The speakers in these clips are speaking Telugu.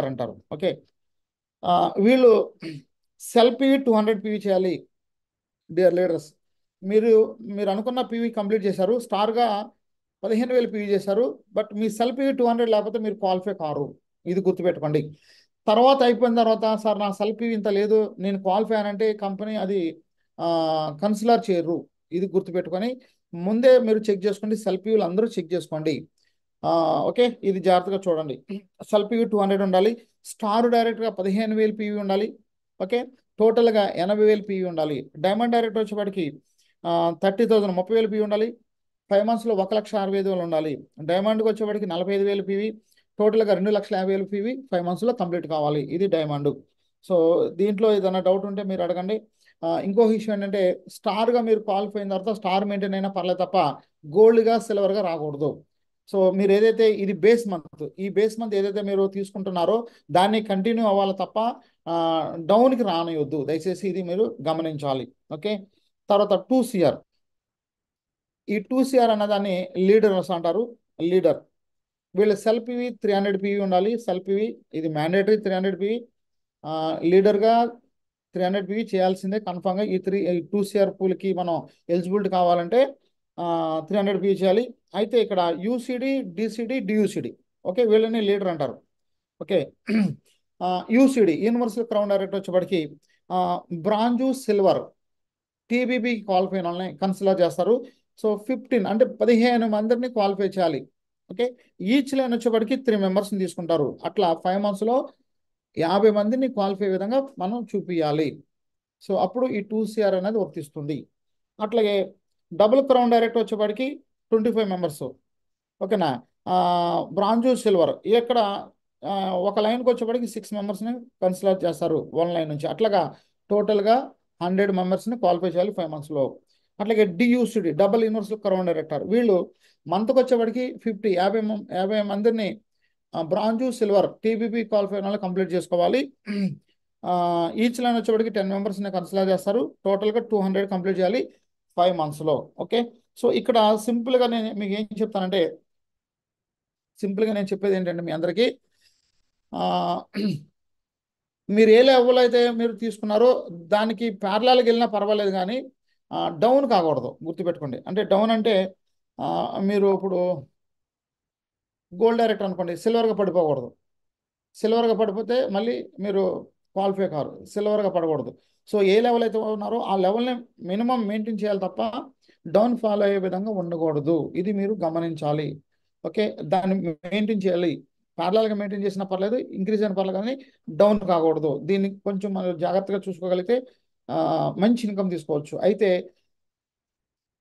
సిఆర్ అంటారు. ఓకే, వీళ్ళు సెల్ పివి 200 పివి చేయాలి. డియర్ లీడర్స్, మీరు మీరు అనుకున్న పివి కంప్లీట్ చేశారు, స్టార్గా 15,000 పివి చేశారు. బట్ మీ సెల్ పివి 200 లేకపోతే మీరు క్వాలిఫై కారు, ఇది గుర్తుపెట్టుకోండి. తర్వాత అయిపోయిన తర్వాత సార్ నా సెల్ పివి ఇంత లేదు, నేను క్వాలిఫై అనంటే కంపెనీ అది కన్సిడర్ చేయరు. ఇది గుర్తుపెట్టుకొని ముందే మీరు చెక్ చేసుకోండి, సెల్ పివిలు అందరూ చెక్ చేసుకోండి. ఓకే, ఇది జాగ్రత్తగా చూడండి. సెల్ పివి 200 ఉండాలి, స్టార్ డైరెక్ట్గా 15,000 పివి ఉండాలి. ఓకే, టోటల్గా 80,000 పివి ఉండాలి. డైమండ్ డైరెక్ట్ వచ్చేప్పటికి 30,000 30,000 పివి ఉండాలి. 5 మంత్స్లో 1,65,000 ఉండాలి. డైమండ్కి వచ్చేప్పటికి 45,000 పివి, టోటల్గా 2,50,000 పివి 5 మంత్స్లో కంప్లీట్ కావాలి. ఇది డైమండ్. సో దీంట్లో ఏదైనా డౌట్ ఉంటే మీరు అడగండి. ఇంకో విషయం ఏంటంటే స్టార్గా మీరు క్వాలిఫై అయిన తర్వాత స్టార్ మెయింటైన్ అయినా పర్లేదు తప్ప గోల్డ్గా సిల్వర్గా రాకూడదు. సో మీరు ఏదైతే ఇది బేస్ మంత్, ఈ బేస్ మంత్ ఏదైతే మీరు తీసుకుంటున్నారో దాన్ని కంటిన్యూ అవ్వాలి తప్ప డౌన్కి రానియొద్దు, దయచేసి ఇది మీరు గమనించాలి. ఓకే, తర్వాత 2CR. ఈ 2CR అన్నదాన్ని లీడర్స్ అంటారు. లీడర్ వీళ్ళ సెల్ పివి 300 పివి ఉండాలి. సెల్ పివి ఇది మ్యాండేటరీ 300 పివి. లీడర్గా 300 పివి చేయాల్సిందే కన్ఫామ్గా. ఈ 2CR పూల్కి మనం ఎలిజిబిలిటీ కావాలంటే 300 పివి చేయాలి. అయితే ఇక్కడ యూసిడి, డిసిడి, డియూసిడి, ఓకే, వీళ్ళని లీడర్ అంటారు. Okay, UCD universal crown direct వచ్చేప్పటికి బ్రాంజు, సిల్వర్, టీబీబీ క్వాలిఫై అయిన వాళ్ళని కన్సిడర్ చేస్తారు. సో 15 అంటే 15 మందిని క్వాలిఫై చేయాలి. ఓకే, ఈచ్ లైన్ వచ్చేప్పటికి 3 మెంబర్స్ని తీసుకుంటారు. అట్లా 5 మంత్స్లో 50 మందిని క్వాలిఫై విధంగా మనం చూపించాలి. సో అప్పుడు ఈ 2CR అనేది వర్తిస్తుంది. అట్లాగే డబుల్ క్రౌన్ డైరెక్ట్ వచ్చేప్పటికి 25 మెంబర్స్. ఓకేనా, బ్రాంజు, సిల్వర్ ఇక్కడ ఒక లైన్కి వచ్చేప్పటికి 6 మెంబర్స్ని కన్సిడర్ చేస్తారు 1 లైన్ నుంచి. అట్లాగా టోటల్గా 100 మెంబర్స్ని క్వాలిఫై చేయాలి 5 మంత్స్లో. అట్లాగే డియూసిడి డబుల్ యూనివర్సల్ క్రౌన్ డైరెక్టర్, వీళ్ళు మంత్కి వచ్చేప్పటికి 50 మందిని బ్రాంజు, సిల్వర్, టీబీబీ క్వాలిఫై అయిన వాళ్ళు కంప్లీట్ చేసుకోవాలి. ఈచ్ లైన్ వచ్చేప్పటికి 10 మెంబర్స్ని కన్సిడర్ చేస్తారు. టోటల్గా 200 కంప్లీట్ చేయాలి 5 మంత్స్లో. ఓకే, సో ఇక్కడ సింపుల్గా నేను మీకు ఏం చెప్తానంటే, సింపుల్గా నేను చెప్పేది ఏంటంటే మీ అందరికీ మీరు ఏ లెవెల్ అయితే మీరు తీసుకున్నారో దానికి ప్యారలల్గా వెళ్ళినా పర్వాలేదు, కానీ డౌన్ కాకూడదు, గుర్తుపెట్టుకోండి. అంటే డౌన్ అంటే మీరు ఇప్పుడు గోల్డ్ డైరెక్ట్ అనుకోండి, సిల్వర్గా పడిపోకూడదు. సిల్వర్గా పడిపోతే మళ్ళీ మీరు క్వాలిఫై కారు, సిల్వర్గా పడకూడదు. సో ఏ లెవెల్ అయితే ఉన్నారో ఆ లెవెల్ని మినిమం మెయింటైన్ చేయాలి తప్ప డౌన్ ఫాలో అయ్యే విధంగా ఉండకూడదు. ఇది మీరు గమనించాలి. ఓకే, దాన్ని మెయింటైన్ చేయాలి. ప్యారలల్గా మెయింటైన్ చేసినా పర్లేదు, ఇంక్రీజ్ అయిన పర్లేదు, కానీ డౌన్ కాకూడదు. దీన్ని కొంచెం మనం జాగ్రత్తగా చూసుకోగలిగితే మంచి ఇన్కమ్ తీసుకోవచ్చు. అయితే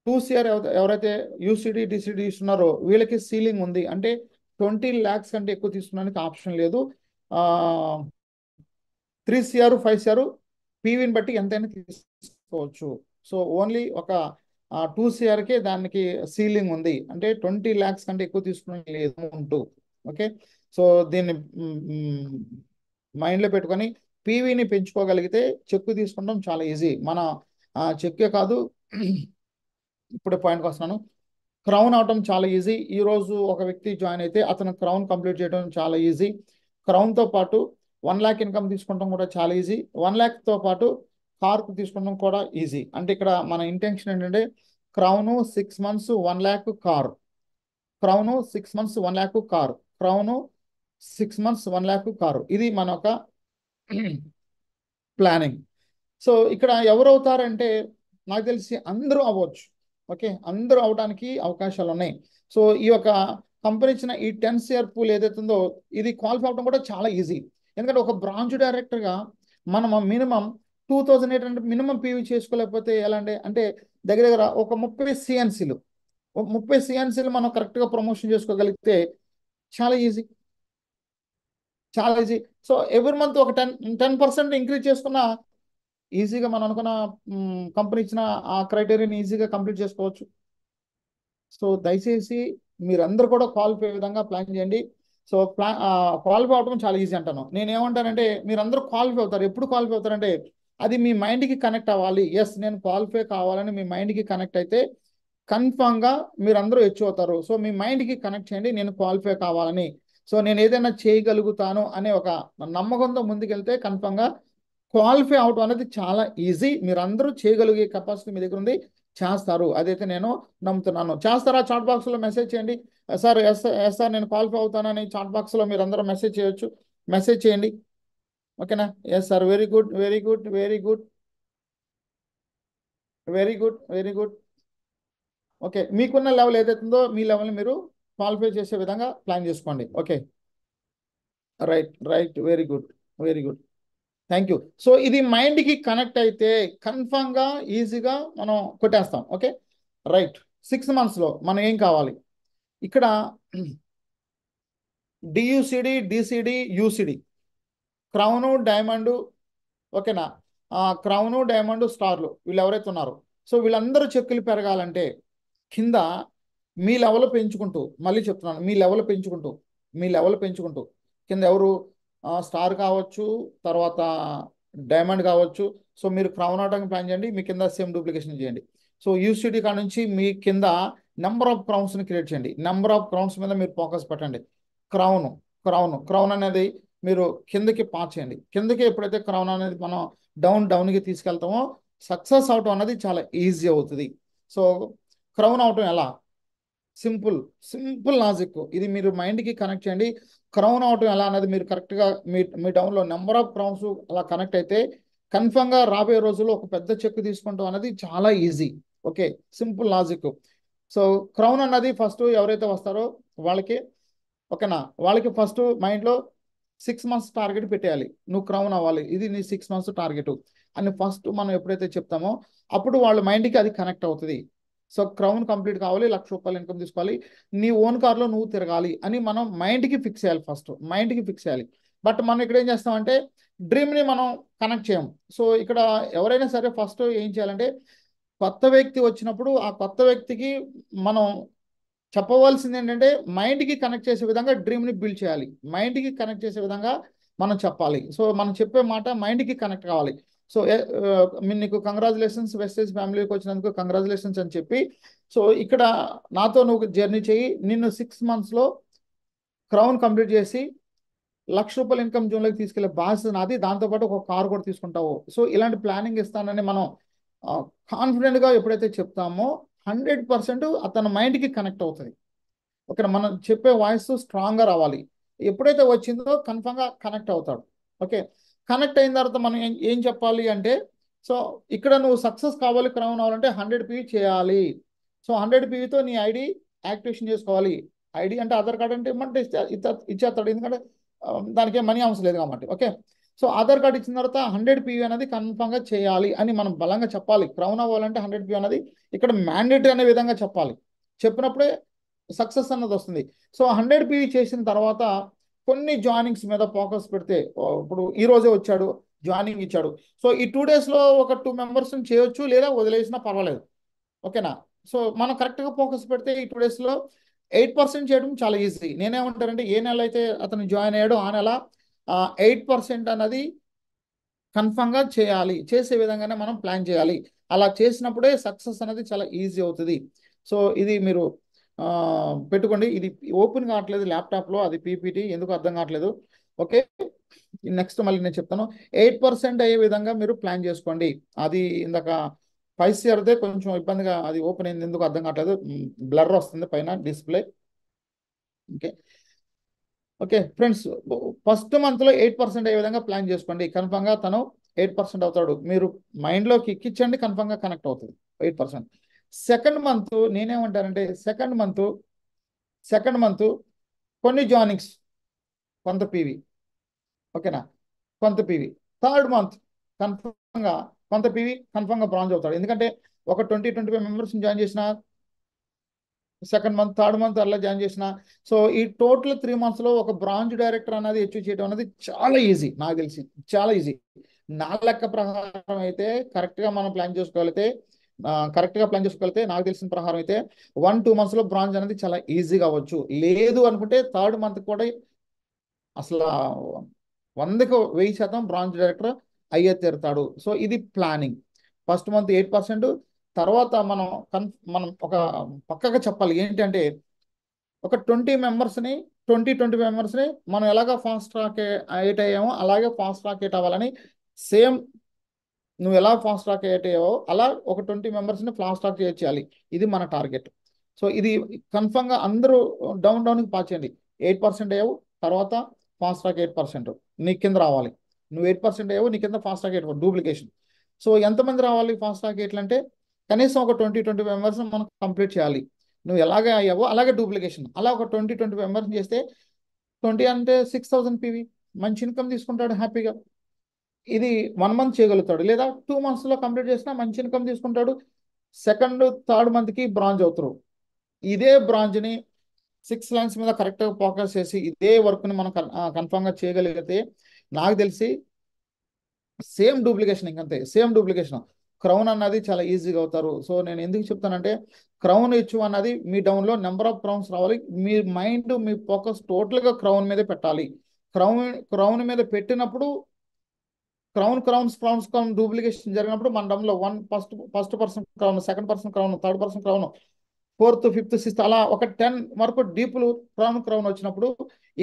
2CR ఎవరైతే యూసిడి, డిసిడి ఇస్తున్నారో వీళ్ళకి సీలింగ్ ఉంది. అంటే 20 lakhs కంటే ఎక్కువ తీసుకున్నానికి ఆప్షన్ లేదు. 3CR 5CR పీవీని బట్టి ఎంతైనా తీసుకోవచ్చు. సో ఓన్లీ ఒక 2CRకే దానికి సీలింగ్ ఉంది. అంటే 20 lakhs కంటే ఎక్కువ తీసుకునే లేదు ఉంటూ. ఓకే, సో దీన్ని మైండ్లో పెట్టుకొని పీవీని పెంచుకోగలిగితే చెక్కు తీసుకుంటాం చాలా ఈజీ. మన చెక్కే కాదు, ఇప్పుడే పాయింట్కి వస్తున్నాను. క్రౌన్ అవటం చాలా ఈజీ. ఈరోజు ఒక వ్యక్తి జాయిన్ అయితే అతను క్రౌన్ కంప్లీట్ చేయడం చాలా ఈజీ. క్రౌన్తో పాటు 1 lakh ఇన్కమ్ తీసుకుంటాం కూడా చాలా ఈజీ. 1 lakh పాటు కార్కు తీసుకుంటాం కూడా ఈజీ. అంటే ఇక్కడ మన ఇంటెన్షన్ ఏంటంటే crown 6 months 1 lakh car, crown 6 months 1 lakh car, crown 6 months 1 lakh car. ఇది మన ఒక ప్లానింగ్. సో ఇక్కడ ఎవరు అవుతారంటే నాకు తెలిసి అందరూ అవ్వచ్చు. ఓకే, అందరూ అవడానికి అవకాశాలు ఉన్నాయి. సో ఈ యొక్క కంపెనీ ఇచ్చిన ఈ 10CR పూల్ ఏదైతుందో ఇది క్వాలిఫై అవడం కూడా చాలా ఈజీ. ఎందుకంటే ఒక బ్రాంచ్ డైరెక్టర్గా మనం మినిమం 2,800 మినిమం పీవీ చేసుకోలేకపోతే ఎలా అంటే దగ్గర దగ్గర ఒక 30 CNCలు, 30 CNCలు మనం కరెక్ట్గా ప్రమోషన్ చేసుకోగలిగితే చాలా ఈజీ, చాలా ఈజీ. సో ఎవ్రీ మంత్ ఒక 10% ఇంక్రీజ్ చేసుకున్న ఈజీగా మనం అనుకున్న కంపెనీ ఇచ్చిన ఆ క్రైటీరియాని ఈజీగా కంప్లీట్ చేసుకోవచ్చు. సో దయచేసి మీరందరూ కూడా క్వాలిఫై విధంగా ప్లాన్ చేయండి. సో క్వాలిఫై అవడం చాలా ఈజీ అంటాను. నేను ఏమంటానంటే మీరందరూ క్వాలిఫై అవుతారు. ఎప్పుడు క్వాలిఫై అవుతారంటే అది మీ మైండ్కి కనెక్ట్ అవ్వాలి. ఎస్ నేను క్వాలిఫై కావాలని మీ మైండ్కి కనెక్ట్ అయితే కన్ఫామ్గా మీరందరూ అవుతారు. సో మీ మైండ్కి కనెక్ట్ చేయండి నేను క్వాలిఫై కావాలని. సో నేను ఏదైనా చేయగలుగుతాను అనే ఒక నమ్మకంతో ముందుకెళ్తే కన్ఫామ్గా క్వాలిఫై అవటం అనేది చాలా ఈజీ. మీరందరూ చేయగలిగే కెపాసిటీ మీ దగ్గర ఉంది, చేస్తారు. అదైతే నేను నమ్ముతున్నాను. చేస్తారా? చాట్ బాక్స్లో మెసేజ్ చేయండి. సార్ ఎస్ సార్ నేను క్వాలిఫై అవుతానని చాట్ బాక్స్లో మీరు అందరూ మెసేజ్ చేయొచ్చు. మెసేజ్ చేయండి. ఓకేనా? Yes sir, very good, very good, very good, very good, very good. Okay, మీకున్న లెవెల్ ఏదైతుందో మీ లెవెల్ని మీరు క్వాలిఫై చేసే విధంగా ప్లాన్ చేసుకోండి. Okay, right right, very good, very good, thank you. So ఇది మైండ్కి కనెక్ట్ అయితే కన్ఫామ్గా ఈజీగా మనం కొట్టేస్తాం. Okay, right. 6 మంత్స్లో మనం ఏం కావాలి ఇక్కడ? డియుసిడి, డిసిడి, యూసిడి, క్రౌను, డైమండ్. ఓకేనా? క్రౌను, డైమండ్, స్టార్లు, వీళ్ళు ఎవరైతే ఉన్నారో, సో వీళ్ళందరూ చెక్కులు పెరగాలంటే కింద మీ లెవెల్ పెంచుకుంటూ, మళ్ళీ చెప్తున్నాను, మీ లెవెల్ పెంచుకుంటూ, మీ లెవెల్ పెంచుకుంటూ కింద ఎవరు స్టార్ కావచ్చు, తర్వాత డైమండ్ కావచ్చు. సో మీరు క్రౌన్ అవడానికి ప్లాన్ చేయండి, మీ కింద సేమ్ డూప్లికేషన్ చేయండి. సో యూసిటీ కాడ నుంచి మీ కింద నెంబర్ ఆఫ్ క్రౌన్స్ని క్రియేట్ చేయండి. నెంబర్ ఆఫ్ క్రౌన్స్ మీద మీరు ఫోకస్ పెట్టండి. క్రౌన్, క్రౌన్, క్రౌన్ అనేది మీరు కిందకి పాస్ చేయండి. కిందకి ఎప్పుడైతే క్రౌన్ అనేది మనం డౌన్కి తీసుకెళ్తామో సక్సెస్ అవటం అనేది చాలా ఈజీ అవుతుంది. సో క్రౌన్ అవటం ఎలా? Simple, simple logic. ఇది మీరు మైండ్కి కనెక్ట్ చేయండి. క్రౌన్ అవటం ఎలా అనేది మీరు కరెక్ట్గా మీ డౌన్లో నెంబర్ ఆఫ్ క్రౌన్స్ అలా కనెక్ట్ అయితే కన్ఫర్మ్గా రాబోయే రోజుల్లో ఒక పెద్ద చెక్ తీసుకుంటాం అనేది చాలా easy. Okay, simple logic. So crown అన్నది ఫస్ట్ ఎవరైతే వస్తారో వాళ్ళకి, ఓకేనా, వాళ్ళకి ఫస్ట్ మైండ్లో 6 మంత్స్ టార్గెట్ పెట్టేయాలి. నువ్వు క్రౌన్ అవ్వాలి, ఇది నీ 6 మంత్స్ టార్గెట్ అని ఫస్ట్ మనం ఎప్పుడైతే చెప్తామో అప్పుడు వాళ్ళ మైండ్కి అది కనెక్ట్ అవుతుంది. సో క్రౌన్ కంప్లీట్ కావాలి, ₹1,00,000 ఇన్కమ్ తీసుకోవాలి, నీ ఓన్ కార్లో నువ్వు తిరగాలి అని మనం మైండ్కి ఫిక్స్ చేయాలి. ఫస్ట్ మైండ్కి ఫిక్స్ చేయాలి. బట్ మనం ఇక్కడ ఏం చేస్తామంటే డ్రీమ్ని మనం కనెక్ట్ చేయం. సో ఇక్కడ ఎవరైనా సరే ఫస్ట్ ఏం చేయాలంటే కొత్త వ్యక్తి వచ్చినప్పుడు ఆ కొత్త వ్యక్తికి మనం చెప్పవలసింది ఏంటంటే మైండ్కి కనెక్ట్ చేసే విధంగా డ్రీమ్ని బిల్డ్ చేయాలి. మైండ్కి కనెక్ట్ చేసే విధంగా మనం చెప్పాలి. సో మనం చెప్పే మాట మైండ్కి కనెక్ట్ కావాలి. సో నీకు కంగ్రాచులేషన్స్, వెస్టేజ్ ఫ్యామిలీకి వచ్చినందుకు కంగ్రాచులేషన్స్ అని చెప్పి, సో ఇక్కడ నాతో నువ్వు జర్నీ చేయి, నిన్ను 6 మంత్స్లో క్రౌన్ కంప్లీట్ చేసి ₹1,00,000 ఇన్కమ్ జోన్లోకి తీసుకెళ్లే బాధ్యత నాది, దాంతోపాటు ఒక కారు కూడా తీసుకుంటావు. సో ఇలాంటి ప్లానింగ్ ఇస్తానని మనం కాన్ఫిడెంట్గా ఎప్పుడైతే చెప్తామో 100% అతని మైండ్కి కనెక్ట్ అవుతుంది. ఓకే, మనం చెప్పే వాయిస్ స్ట్రాంగ్గా రావాలి. ఎప్పుడైతే వచ్చిందో కన్ఫామ్గా కనెక్ట్ అవుతాడు. ఓకే, కనెక్ట్ అయిన తర్వాత మనం ఏం చెప్పాలి అంటే, సో ఇక్కడ నువ్వు సక్సెస్ కావాలి, క్రౌన్ అవ్వాలంటే 100 PV చేయాలి. సో 100 PVతో నీ ఐడి యాక్టివేషన్ చేసుకోవాలి. ఐడి అంటే ఆధార్ కార్డ్ అంటే ఇమ్మంటే ఇచ్చేస్తాడు, ఎందుకంటే దానికి మనీ అవసరం లేదు కాబట్టి. ఓకే, సో ఆధార్ కార్డ్ ఇచ్చిన తర్వాత 100 PV అనేది కన్ఫామ్గా చేయాలి అని మనం బలంగా చెప్పాలి. క్రౌన్ అవ్వాలంటే 100 PV అనేది ఇక్కడ మ్యాండేటరీ అనే విధంగా చెప్పాలి. చెప్పినప్పుడే సక్సెస్ అన్నది వస్తుంది. సో 100 PV చేసిన తర్వాత కొన్ని జాయినింగ్స్ మీద ఫోకస్ పెడితే, ఇప్పుడు ఈ రోజే వచ్చాడు, జాయినింగ్ ఇచ్చాడు, సో ఈ 2 డేస్లో ఒక 2 మెంబర్స్ని చేయొచ్చు, లేదా వదిలేసినా పర్వాలేదు. ఓకేనా? సో మనం కరెక్ట్గా ఫోకస్ పెడితే ఈ 2 డేస్లో 8% చేయడం చాలా ఈజీ. నేనేమంటానంటే ఏ నెల అయితే అతను జాయిన్ అయ్యాడో ఆ నెల 8% అన్నది కన్ఫామ్గా చేయాలి. చేసే విధంగానే మనం ప్లాన్ చేయాలి. అలా చేసినప్పుడే సక్సెస్ అనేది చాలా ఈజీ అవుతుంది. సో ఇది మీరు పెట్టుకోండి. ఇది ఓపెన్ కావట్లేదు ల్యాప్టాప్లో, అది పీపీటీ ఎందుకు అర్థం కావట్లేదు. ఓకే, నెక్స్ట్ మళ్ళీ నేను చెప్తాను. 8% అయ్యే విధంగా మీరు ప్లాన్ చేసుకోండి. అది ఇందాక 5 CRదే కొంచెం ఇబ్బందిగా అది ఓపెన్ అయింది, ఎందుకు అర్థం కావట్లేదు, బ్లర్ వస్తుంది పైన display. Okay, okay friends, first మంత్లో 8% అయ్యే విధంగా ప్లాన్ చేసుకోండి. కన్ఫామ్గా తను 8% అవుతాడు. మీరు మైండ్లోకి ఎక్కించండి, కన్ఫామ్గా కనెక్ట్ అవుతుంది 8%. సెకండ్ మంత్ నేనేమంటానంటే సెకండ్ మంత్ కొన్ని జాయినింగ్స్, కొంత పీవీ. ఓకేనా? కొంత పీవీ. థర్డ్ మంత్ కన్ఫామ్గా కొంత పీవీ కన్ఫామ్గా బ్రాంజ్ అవుతాడు. ఎందుకంటే ఒక 20-25 మెంబర్స్ని జాయిన్ చేసిన సెకండ్ మంత్, థర్డ్ మంత్ అలా జాయిన్ చేసిన, సో ఈ టోటల్ 3 మంత్స్లో ఒక బ్రాంజ్ డైరెక్టర్ అనేది అచీవ్ చేయడం అనేది చాలా ఈజీ. నాకు తెలిసి చాలా ఈజీ. నా లెక్క ప్రకారం అయితే కరెక్ట్గా మనం ప్లాన్ చేసుకోగలిగితే, నాకు తెలిసిన ప్రకారం అయితే 1-2 మంత్స్లో బ్రాంజ్ అనేది చాలా ఈజీగా అవ్వచ్చు. లేదు అనుకుంటే థర్డ్ మంత్ కూడా అసలు 100% బ్రాంజ్ డైరెక్టర్ అయ్యే తీరుతాడు. సో ఇది ప్లానింగ్. First month 8%. తర్వాత మనం ఒక పక్కగా చెప్పాలి ఏంటంటే ఒక 20 మెంబర్స్ని 20 మెంబర్స్ని మనం ఎలాగ ఫాస్ట్ ట్రాక్ ఎయిట్ అయ్యామో అలాగే ఫాస్ట్ ట్రాక్ ఎయిట్ అవ్వాలని సేమ్ నువ్వు ఎలా ఫాస్ట్ ట్రాక్ ఎయిట్ అయ్యావో అలా ఒక 20 మెంబర్స్ని ఫాస్ట్ ట్రాక్ చేయాలి. ఇది మన టార్గెట్. సో ఇది కన్ఫర్మ్గా అందరూ డౌన్కి పాస్ చేయండి. 8% అయ్యావు, తర్వాత ఫాస్ట్ ట్రాక్ 8% నీ కింద రావాలి. నువ్వు 8% అయ్యావు, నీ కింద ఫాస్ట్ ట్రాక్ 8 డూప్లికేషన్. సో ఎంతమంది రావాలి ఫాస్ట్ ట్రాక్ ఎయిట్లు అంటే కనీసం ఒక 20 మెంబర్స్ మనం కంప్లీట్ చేయాలి. నువ్వు ఎలాగే అయ్యావో అలాగే డూప్లికేషన్. అలా ఒక 20 మెంబర్స్ చేస్తే 20 అంటే 6,000 పీవీ మంచి ఇన్కమ్ తీసుకుంటాడు హ్యాపీగా. ఇది 1 మంత్ చేయగలుగుతాడు, లేదా 2 మంత్స్లో కంప్లీట్ చేసినా మంచి ఇన్కమ్ తీసుకుంటాడు. సెకండ్ థర్డ్ మంత్కి బ్రాంజ్ అవుతారు. ఇదే బ్రాంజ్ని 6 లైన్స్ మీద కరెక్ట్గా ఫోకస్ చేసి ఇదే వర్క్ని మనం కన్ఫామ్గా చేయగలిగితే నాకు తెలిసి సేమ్ డూప్లికేషన్, ఇంకంతే సేమ్ డూప్లికేషన్. క్రౌన్ అన్నది చాలా ఈజీగా అవుతారు. సో నేను ఎందుకు చెప్తానంటే క్రౌన్ ఇచ్చు అన్నది మీ డౌన్లో నెంబర్ ఆఫ్ క్రౌన్స్ రావాలి. మీ మైండ్ మీ ఫోకస్ టోటల్గా క్రౌన్ మీదే పెట్టాలి. క్రౌన్ మీద పెట్టినప్పుడు క్రౌన్ డూప్లికేషన్ జరిగినప్పుడు మన డౌన్లో first person crown, second person crown, third person crown, fourth fifth sixth అలా ఒక 10 వరకు డీపులు క్రౌన్ వచ్చినప్పుడు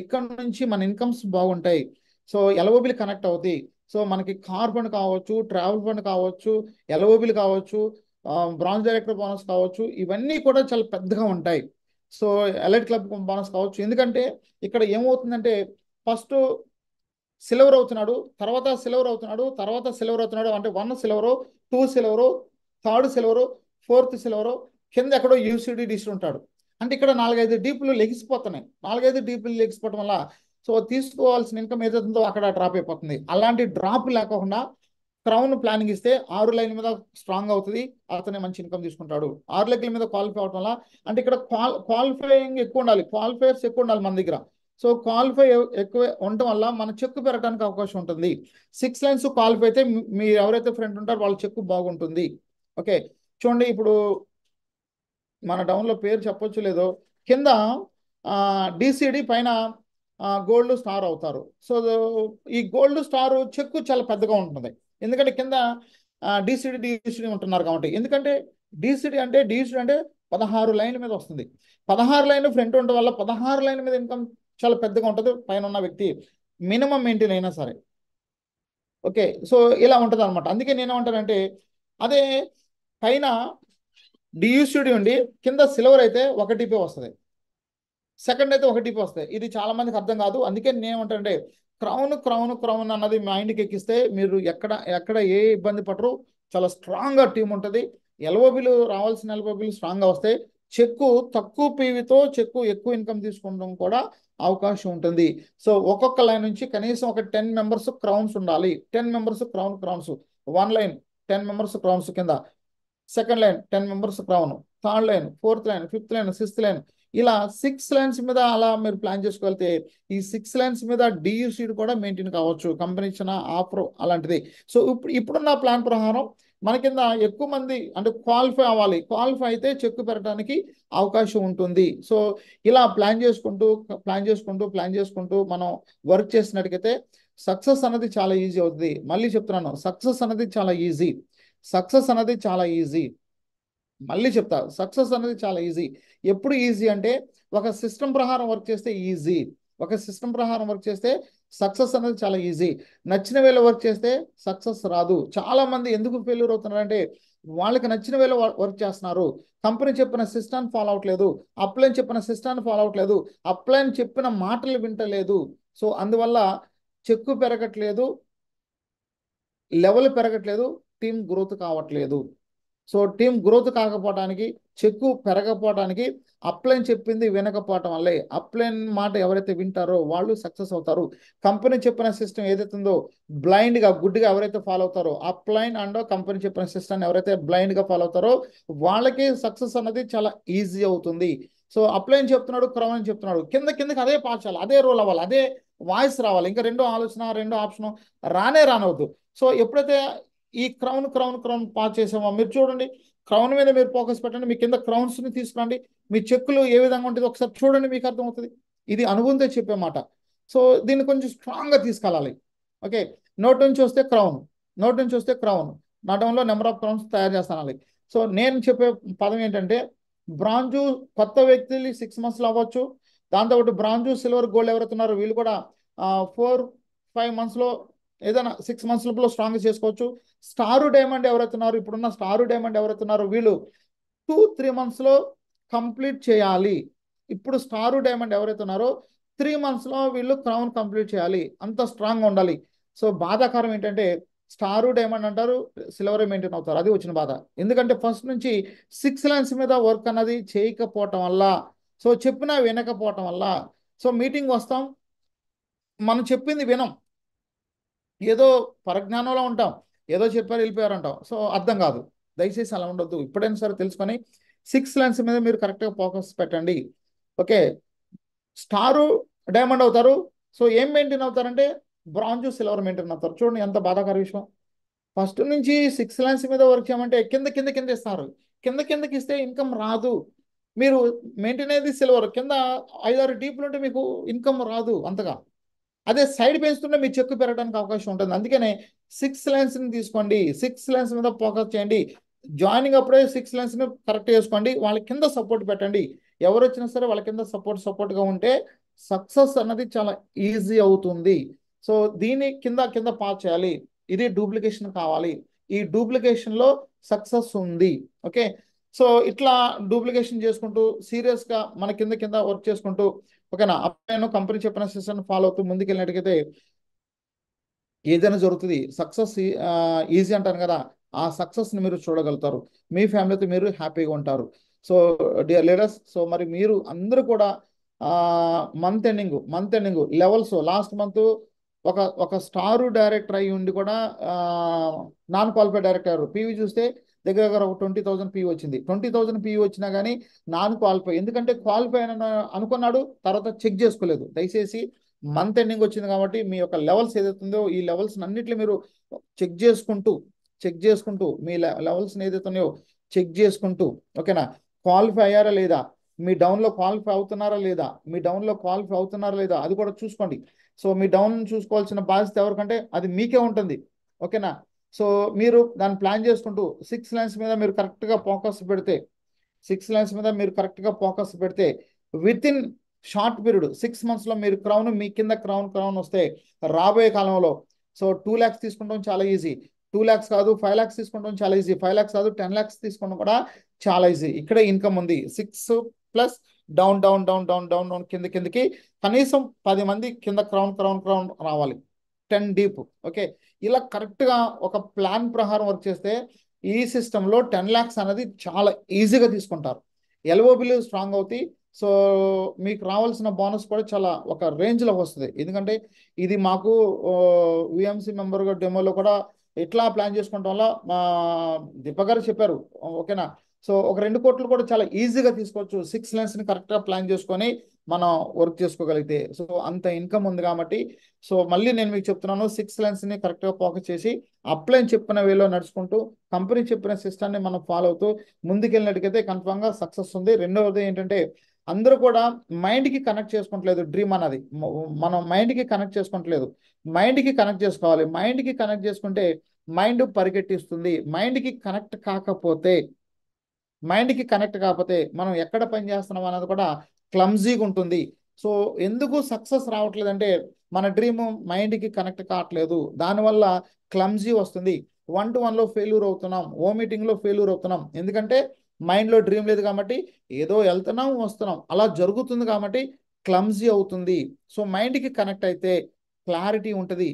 ఇక్కడ నుంచి మన ఇన్కమ్స్ బాగుంటాయి. సో ఎల్ఓబిలు కనెక్ట్ అవుతాయి. సో మనకి కార్ ఫండ్ కావచ్చు, ట్రావెల్ ఫండ్ కావచ్చు, ఎల్ఓబిలు కావచ్చు, బ్రాంజ్ డైరెక్టర్ బోనస్ కావచ్చు, ఇవన్నీ కూడా చాలా పెద్దగా ఉంటాయి. సో ఎలైట్ క్లబ్ బోనస్ కావచ్చు. ఎందుకంటే ఇక్కడ ఏమవుతుందంటే ఫస్ట్ సిల్వర్ అవుతున్నాడు, తర్వాత సిల్వర్ అవుతున్నాడు, తర్వాత సిల్వర్ అవుతున్నాడు అంటే 1 silver, 2 silver, third silver, fourth silver, కింద ఎక్కడో యూసిడి డిసి ఉంటాడు. అంటే ఇక్కడ 4-5 డీపులు లెగిసిపోతున్నాయి. 4-5 డీపులు లెగిసిపోవడం వల్ల సో తీసుకోవాల్సిన ఇన్కమ్ ఏదైతుందో అక్కడ డ్రాప్ అయిపోతుంది. అలాంటి డ్రాప్ లేకుండా క్రౌన్ ప్లానింగ్ ఇస్తే 6 లైన్ మీద స్ట్రాంగ్ అవుతుంది, అతనే మంచి ఇన్కమ్ తీసుకుంటాడు. 6 లైన్ల మీద క్వాలిఫై అవడం వల్ల అంటే ఇక్కడ క్వాలిఫైయింగ్ ఎక్కువ ఉండాలి, క్వాలిఫైయర్స్ ఎక్కువ ఉండాలి మన దగ్గర. సో క్వాలిఫై ఎక్కువ ఉండటం వల్ల మన చెక్కు పెరగడానికి అవకాశం ఉంటుంది. 6 లైన్స్ క్వాలిఫై అయితే మీరు ఎవరైతే ఫ్రెండ్ ఉంటారో వాళ్ళ చెక్కు బాగుంటుంది. ఓకే చూడండి, ఇప్పుడు మన డౌన్లో పేరు చెప్పొచ్చు లేదో కింద డిసిడి పైన గోల్డ్ స్టార్ అవుతారు. సో ఈ గోల్డ్ స్టార్ చెక్కు చాలా పెద్దగా ఉంటుంది. ఎందుకంటే కింద డిసిడి ఉంటున్నారు కాబట్టి. ఎందుకంటే డిసిడి అంటే 16 లైన్ల మీద వస్తుంది. 16 లైన్ ఫ్రంట్ ఉండడం వల్ల 16 లైన్ మీద ఇన్కమ్ చాలా పెద్దగా ఉంటుంది పైన ఉన్న వ్యక్తి, మినిమం మెయింటైన్ అయినా సరే. ఓకే సో ఇలా ఉంటుంది అనమాట. అందుకే నేనేమంటానంటే అదే పైన డియూసిడి ఉండి కింద సిల్వర్ అయితే 1 టీపీ వస్తుంది, సెకండ్ అయితే 1 టీపీ వస్తాయి. ఇది చాలా మందికి అర్థం కాదు. అందుకే నేనేమంటానంటే క్రౌన్ అన్నది మైండ్కి ఎక్కిస్తే మీరు ఎక్కడ ఏ ఇబ్బంది పడరు. చాలా స్ట్రాంగ్గా టీం ఉంటుంది. ఎల్ఓబిలు రావాల్సిన ఎల్ఓబిలు స్ట్రాంగ్గా వస్తాయి. చెక్కు తక్కువ పీవీతో చెక్కు ఎక్కువ ఇన్కమ్ తీసుకోవడం కూడా అవకాశం ఉంటుంది. సో ఒక్కొక్క లైన్ నుంచి కనీసం ఒక 10 మెంబర్స్ క్రౌన్స్ ఉండాలి. 10 members crowns 1 line 10 members crowns కింద, second line 10 members crown, third line, fourth line, fifth line, sixth line, ఇలా 6 లైన్స్ మీద అలా మీరు ప్లాన్ చేసుకోగలితే ఈ 6 లైన్స్ మీద డియూసీడ్ కూడా మెయింటైన్ కావచ్చు, కంపెనీ ఇచ్చిన ఆఫర్ అలాంటిది. సో ఇప్పుడున్న ప్లాన్ ప్రకారం మన కింద ఎక్కువ మంది అంటే క్వాలిఫై అవ్వాలి. క్వాలిఫై అయితే చెక్కు పెరగడానికి అవకాశం ఉంటుంది. సో ఇలా ప్లాన్ చేసుకుంటూ మనం వర్క్ చేసినట్టుకైతే సక్సెస్ అనేది చాలా ఈజీ అవుతుంది. మళ్ళీ చెప్తున్నాను, సక్సెస్ అనేది చాలా ఈజీ. మళ్ళీ చెప్తా, సక్సెస్ అనేది చాలా ఈజీ. ఎప్పుడు ఈజీ అంటే ఒక సిస్టమ్ ప్రకారం వర్క్ చేస్తే ఈజీ. ఒక సిస్టమ్ ప్రకారం వర్క్ చేస్తే సక్సెస్ అనేది చాలా ఈజీ. నచ్చిన వేలో వర్క్ చేస్తే సక్సెస్ రాదు. చాలా మంది ఎందుకు ఫెయిల్యూర్ అవుతున్నారంటే వాళ్ళకి నచ్చిన వేలో వర్క్ చేస్తున్నారు. కంపెనీ చెప్పిన సిస్టమ్ ఫాలో అవట్లేదు, అప్లైన్ చెప్పిన సిస్టమ్ ఫాలో అవట్లేదు, అప్లైన్ చెప్పిన మాటలు వింటలేదు. సో అందువల్ల చెక్కు పెరగట్లేదు, లెవెల్ పెరగట్లేదు, టీం గ్రోత్ కావట్లేదు. సో టీం గ్రోత్ కాకపోవడానికి, చెక్కు పెరగకపోవడానికి అప్లైన్ చెప్పింది వినకపోవటం వల్లే. అప్లైన్ మాట ఎవరైతే వింటారో వాళ్ళు సక్సెస్ అవుతారు. కంపెనీ చెప్పిన సిస్టమ్ ఏదైతే ఉందో బ్లైండ్గా గుడ్డిగా ఎవరైతే ఫాలో అవుతారో, అప్లైన్ అండ్ కంపెనీ చెప్పిన సిస్టమ్ ఎవరైతే బ్లైండ్గా ఫాలో అవుతారో వాళ్ళకి సక్సెస్ అనేది చాలా ఈజీ అవుతుంది. సో అప్లైన్ చెప్తున్నాడు, క్రౌన్ చెప్తున్నాడు, కిందకి అదే పాచాలి, అదే రోల్ అవ్వాలి, అదే వాయిస్ రావాలి. ఇంకా రెండో ఆప్షన్ రానవద్దు. సో ఎప్పుడైతే ఈ క్రౌన్ పాస్ చేసామో మీరు చూడండి, క్రౌన్ మీద మీరు ఫోకస్ పెట్టండి, మీ కింద క్రౌన్స్ని తీసుకురండి, మీ చెక్కులు ఏ విధంగా ఉంటుంది ఒకసారి చూడండి, మీకు అర్థమవుతుంది. ఇది అనుభవంతో చెప్పే మాట. సో దీన్ని కొంచెం స్ట్రాంగ్గా తీసుకెళ్ళాలి. ఓకే నోట్ నుంచి వస్తే క్రౌన్ నా డౌన్లో నెంబర్ ఆఫ్ క్రౌన్స్ తయారు చేస్తాను. సో నేను చెప్పే పదం ఏంటంటే బ్రాంజు కొత్త వ్యక్తులు 6 monthsలో అవ్వచ్చు. దాంతోపాటు బ్రాంజు సిల్వర్ గోల్డ్ ఎవరైతే ఉన్నారో వీళ్ళు కూడా 4-5 monthsలో ఏదైనా 6 months లోపల స్ట్రాంగ్ చేసుకోవచ్చు. స్టారు డైమండ్ ఎవరైతే ఉన్నారో ఇప్పుడున్న స్టారు డైమండ్ ఎవరైతే ఉన్నారో వీళ్ళు 2-3 monthsలో కంప్లీట్ చేయాలి. ఇప్పుడు స్టారు డైమండ్ ఎవరైతే ఉన్నారో 3 monthsలో వీళ్ళు క్రౌన్ కంప్లీట్ చేయాలి. అంత స్ట్రాంగ్గా ఉండాలి. సో బాధాకరం ఏంటంటే స్టారు డైమండ్ అంటారు, సిల్వర్ మెయింటైన్ అవుతారు, అది వచ్చిన బాధ. ఎందుకంటే ఫస్ట్ నుంచి 6 lines మీద వర్క్ అన్నది చేయకపోవటం వల్ల, సో చెప్పినా వినకపోవటం వల్ల, సో మీటింగ్ వస్తాం, మనం చెప్పింది వినం, ఏదో పరిజ్ఞానంలో ఉంటాం, ఏదో చెప్పారు వెళ్ళిపోయారు అంటాం, సో అర్థం కాదు. దయచేసి అలా ఉండొద్దు. ఇప్పుడైనా సరే తెలుసుకొని 6 lines మీద మీరు కరెక్ట్గా ఫోకస్ పెట్టండి. ఓకే, స్టారు డైమండ్ అవుతారు. సో ఏం మెయింటైన్ అవుతారంటే బ్రాంజు సిల్వర్ మెయింటైన్ అవుతారు. చూడండి ఎంత బాధాకర విషయం. ఫస్ట్ నుంచి 6 lines మీద వర్క్ చేయమంటే కింద కింద కింద ఇస్తారు. కింద కిందకి ఇస్తే ఇన్కమ్ రాదు. మీరు మెయింటైన్ అయ్యేది సిల్వర్, కింద 5-6 డీప్లు ఉంటే మీకు ఇన్కమ్ రాదు అంతగా. అదే సైడ్ పెంచుతుంటే మీ చెక్కు పెరగడానికి అవకాశం ఉంటుంది. అందుకనే 6 lines తీసుకోండి, 6 lines మీద ఫోకస్ చేయండి. జాయినింగ్ అప్పుడే 6 lines కరెక్ట్ చేసుకోండి. వాళ్ళ కింద సపోర్ట్ పెట్టండి. ఎవరు వచ్చినా సరే వాళ్ళ కింద సపోర్ట్గా ఉంటే సక్సెస్ అన్నది చాలా ఈజీ అవుతుంది. సో దీన్ని కింద కింద పాస్ చేయాలి. ఇది డూప్లికేషన్ కావాలి. ఈ డూప్లికేషన్లో సక్సెస్ ఉంది. ఓకే, సో ఇట్లా డూప్లికేషన్ చేసుకుంటూ సీరియస్గా మన కింద కింద వర్క్ చేసుకుంటూ, ఓకేనా, అప్పుడు కంపెనీ చెప్పిన సిస్టమ్ ఫాలో అవుతూ ముందుకెళ్ళినట్టుగైతే ఏదైనా జరుగుతుంది. సక్సెస్ ఈజీ అంటాను కదా, ఆ సక్సెస్ని మీరు చూడగలుగుతారు. మీ ఫ్యామిలీతో మీరు హ్యాపీగా ఉంటారు. సో డియర్ లీడర్స్, సో మరి మీరు అందరూ కూడా month ending levels last month ఒక ఒక స్టారు డైరెక్టర్ అయ్యి ఉండి కూడా నాన్ క్వాలిఫైడ్ డైరెక్టర్ పీవీ చూస్తే దగ్గర దగ్గర ఒక 20,000 పీవీ వచ్చింది. 20,000 పీవీ వచ్చినా కానీ నాన్ క్వాలిఫై, ఎందుకంటే క్వాలిఫై అని అనుకున్నాడు, తర్వాత చెక్ చేసుకోలేదు. దయచేసి మంత్ ఎండింగ్ వచ్చింది కాబట్టి మీ యొక్క లెవెల్స్ ఏదైతుందో ఈ లెవెల్స్ అన్నింటినీ మీరు చెక్ చేసుకుంటూ మీ లెవెల్స్ ఏదైతున్నాయో చెక్ చేసుకుంటూ, ఓకేనా, క్వాలిఫై అయ్యారా లేదా, మీ డౌన్లో క్వాలిఫై అవుతున్నారా లేదా, మీ డౌన్లో క్వాలిఫై అవుతున్నారా లేదా అది కూడా చూసుకోండి. సో మీ డౌన్ చూసుకోవాల్సిన బాధ్యత ఎవరికంటే అది మీకే ఉంటుంది. ఓకేనా, సో మీరు దాన్ని ప్లాన్ చేసుకుంటూ 6 lines మీద మీరు కరెక్ట్గా ఫోకస్ పెడితే 6 lines మీద మీరు కరెక్ట్గా ఫోకస్ పెడితే విత్ ఇన్ షార్ట్ పీరియడ్ 6 monthsలో మీరు క్రౌన్, మీ కింద క్రౌన్ వస్తే రాబోయే కాలంలో, సో 2 lakhs తీసుకుంటాం చాలా ఈజీ, 2 lakhs కాదు 5 lakhs తీసుకుంటాం చాలా ఈజీ, 5 lakhs కాదు 10 lakhs తీసుకోవడం కూడా చాలా ఈజీ. ఇక్కడే ఇన్కమ్ ఉంది. 6+ down down down down down down కిందకి కనీసం 10 మంది కింద క్రౌన్ రావాలి, 10 డీప్. ఓకే, ఇలా కరెక్ట్గా ఒక ప్లాన్ ప్రకారం వర్క్ చేస్తే ఈ సిస్టంలో 10 lakhs అనేది చాలా ఈజీగా తీసుకుంటారు. ఎల్ఓబిలు స్ట్రాంగ్ అవుతాయి. సో మీకు రావాల్సిన బోనస్ కూడా చాలా ఒక రేంజ్లో వస్తుంది. ఎందుకంటే ఇది మాకు విఎంసి మెంబర్గా డెమోలో కూడా ఎట్లా ప్లాన్ చేసుకోవడం వల్ల మా దీపక్ గారు చెప్పారు. ఓకేనా, సో ఒక 2 కోట్లు కూడా చాలా ఈజీగా తీసుకోవచ్చు 6 lines కరెక్ట్గా ప్లాన్ చేసుకొని మనం వర్క్ చేసుకోగలిగితే. సో అంత ఇన్కమ్ ఉంది కాబట్టి, సో మళ్ళీ నేను మీకు చెప్తున్నాను 6 lines కరెక్ట్గా ఫోకస్ చేసి అప్లైన్ చెప్పిన వేలో నడుచుకుంటూ కంపెనీ చెప్పిన సిస్టాన్ని మనం ఫాలో అవుతూ ముందుకెళ్ళినట్టుకైతే కన్ఫామ్గా సక్సెస్ ఉంది. రెండవది ఏంటంటే అందరూ కూడా మైండ్కి కనెక్ట్ చేసుకుంటలేదు. డ్రీమ్ అన్నది మనం మైండ్కి కనెక్ట్ చేసుకుంటలేదు. మైండ్కి కనెక్ట్ చేసుకోవాలి. మైండ్కి కనెక్ట్ చేసుకుంటే మైండ్ పరిగెట్టిస్తుంది. మైండ్కి కనెక్ట్ కాకపోతే మనం ఎక్కడ పని చేస్తున్నాం అన్నది కూడా క్లమ్జీగా ఉంటుంది. సో ఎందుకు సక్సెస్ రావట్లేదంటే మన డ్రీమ్ మైండ్కి కనెక్ట్ కావట్లేదు, దానివల్ల క్లమ్జీ వస్తుంది. 1-to-1లో ఫెయిల్యూర్ అవుతున్నాం, ఓ మీటింగ్లో ఫెయిల్యూర్ అవుతున్నాం. ఎందుకంటే మైండ్లో డ్రీమ్ లేదు కాబట్టి ఏదో వెళ్తున్నాం వస్తున్నాం అలా జరుగుతుంది కాబట్టి క్లమ్జీ అవుతుంది. సో మైండ్కి కనెక్ట్ అయితే క్లారిటీ ఉంటుంది.